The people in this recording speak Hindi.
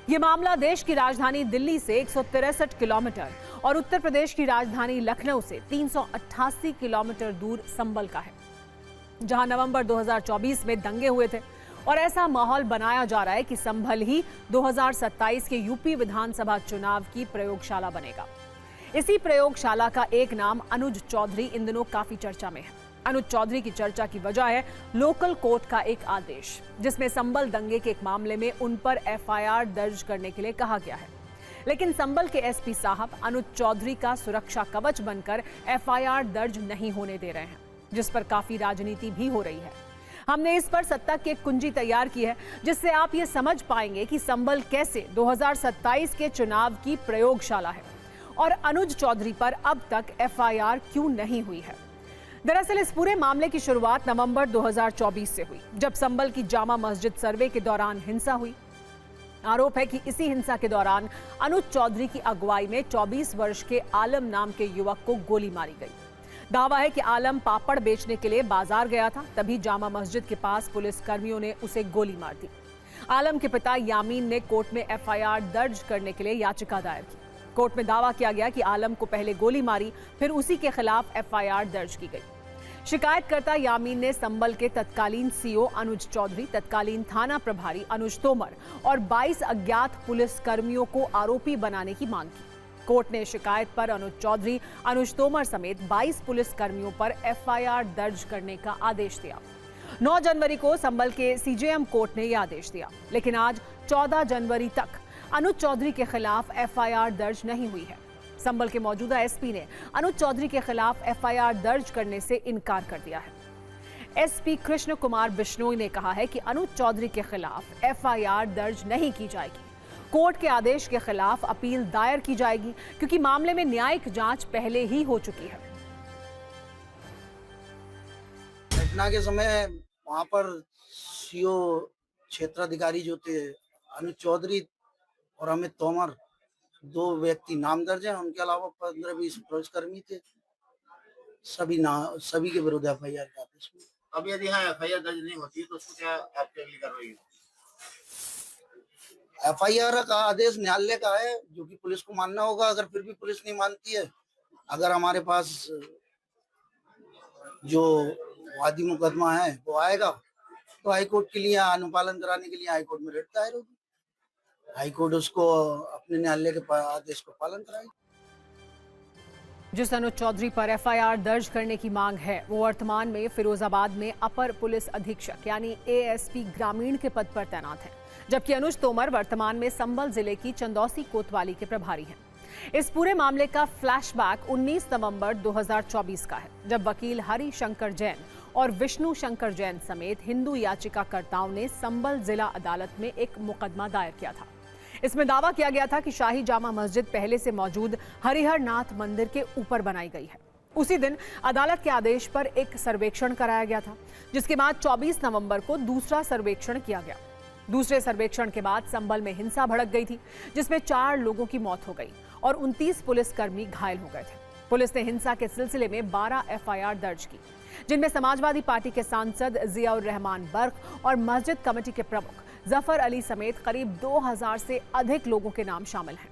ये मामला देश की राजधानी दिल्ली से 163 किलोमीटर और उत्तर प्रदेश की राजधानी लखनऊ से 388 किलोमीटर दूर संभल का है, जहां नवंबर 2024 में दंगे हुए थे और ऐसा माहौल बनाया जा रहा है कि संभल ही 2027 के यूपी विधानसभा चुनाव की प्रयोगशाला बनेगा। इसी प्रयोगशाला का एक नाम अनुज चौधरी इन दिनों काफी चर्चा में है। अनुज चौधरी की चर्चा की वजह है लोकल कोर्ट का एक आदेश, जिसमें संभल दंगे के एक मामले में उन पर एफआईआर दर्ज करने के लिए कहा गया है। लेकिन संभल के एसपी साहब अनुज चौधरी का सुरक्षा कवच बनकर एफआईआर दर्ज नहीं होने दे रहे हैं, जिस पर काफी राजनीति भी हो रही है। हमने इस पर सत्ता की एक कुंजी तैयार की है, जिससे आप ये समझ पाएंगे कि संभल कैसे 2027 के चुनाव की प्रयोगशाला है और अनुज चौधरी पर अब तक एफआईआर क्यों नहीं हुई है। दरअसल इस पूरे मामले की शुरुआत नवंबर 2024 से हुई, जब संभल की जामा मस्जिद सर्वे के दौरान हिंसा हुई। आरोप है कि इसी हिंसा के दौरान अनुज चौधरी की अगुवाई में 24 वर्ष के आलम नाम के युवक को गोली मारी गई। दावा है कि आलम पापड़ बेचने के लिए बाजार गया था, तभी जामा मस्जिद के पास पुलिस कर्मियों ने उसे गोली मार दी। आलम के पिता यामीन ने कोर्ट में एफआईआर दर्ज करने के लिए याचिका दायर की। कोर्ट में दावा किया गया कि आलम को पहले गोली मारी, फिर उसी के खिलाफ एफआईआर दर्ज की गई। शिकायतकर्ता यामीन ने संभल के तत्कालीन सीओ अनुज चौधरी, तत्कालीन थाना प्रभारी अनुज तोमर और 22 अज्ञात पुलिस कर्मियों को आरोपी बनाने की मांग की। कोर्ट ने शिकायत पर अनुज चौधरी, अनुज तोमर समेत 22 पुलिस कर्मियों पर एफआईआर दर्ज करने का आदेश दिया। 9 जनवरी को संभल के सीजेएम कोर्ट ने यह आदेश दिया, लेकिन आज 14 जनवरी तक अनुज चौधरी के खिलाफ एफआईआर दर्ज नहीं हुई है। संभल के मौजूदा एसपी ने अनुज चौधरी के खिलाफ एफआईआर दर्ज करने से इनकार कर दिया है। एसपी कृष्ण कुमार बिश्नोई ने कहा है कि अनुज चौधरी के खिलाफ एफआईआर दर्ज नहीं की जाएगी। कोर्ट के आदेश के खिलाफ अपील दायर की जाएगी, क्योंकि मामले में न्यायिक जांच पहले ही हो चुकी है। घटना के समय वहां पर सीओ क्षेत्राधिकारी जो थे अनुज चौधरी और अमित तोमर, 2 व्यक्ति नाम दर्ज हैं। उनके अलावा 15-20 पुलिसकर्मी थे। सभी के विरुद्ध एफआईआर का आदेश हुआ। अब यदि एफआईआर दर्ज नहीं होती है तो उसको क्या आपकी अगली कार्रवाई होगी? एफआईआर का आदेश न्यायालय का है, जो कि पुलिस को मानना होगा। अगर फिर भी पुलिस नहीं मानती है, अगर हमारे पास जो वादी मुकदमा है वो आएगा, तो हाईकोर्ट के लिए अनुपालन कराने के लिए हाईकोर्ट में रिट दायर होगी। हाईकोर्ट उसको अपने न्यायालय के आदेश को पालन कराएगी। जिस अनुज चौधरी पर एफआईआर दर्ज करने की मांग है, वो वर्तमान में फिरोजाबाद में अपर पुलिस अधीक्षक यानी एएसपी ग्रामीण के पद पर तैनात हैं, जबकि अनुज तोमर वर्तमान में संभल जिले की चंदौसी कोतवाली के प्रभारी हैं। इस पूरे मामले का फ्लैशबैक 19 नवंबर 2024 का है, जब वकील हरि शंकर जैन और विष्णु शंकर जैन समेत हिंदू याचिकाकर्ताओं ने संभल जिला अदालत में एक मुकदमा दायर किया था। इसमें दावा किया गया था कि शाही जामा मस्जिद पहले से मौजूद हरिहर नाथ मंदिर के ऊपर बनाई गई है। उसी दिन अदालत के आदेश पर एक सर्वेक्षण कराया गया था, जिसके बाद 24 नवंबर को दूसरा सर्वेक्षण किया गया। दूसरे सर्वेक्षण के बाद संभल में हिंसा भड़क गई थी, जिसमें 4 लोगों की मौत हो गई और 29 पुलिसकर्मी घायल हो गए थे। पुलिस ने हिंसा के सिलसिले में 12 एफआईआर दर्ज की, जिनमें समाजवादी पार्टी के सांसद जियाउर रहमान बर्क और मस्जिद कमेटी के प्रमुख जफर अली समेत करीब 2000 से अधिक लोगों के नाम शामिल हैं।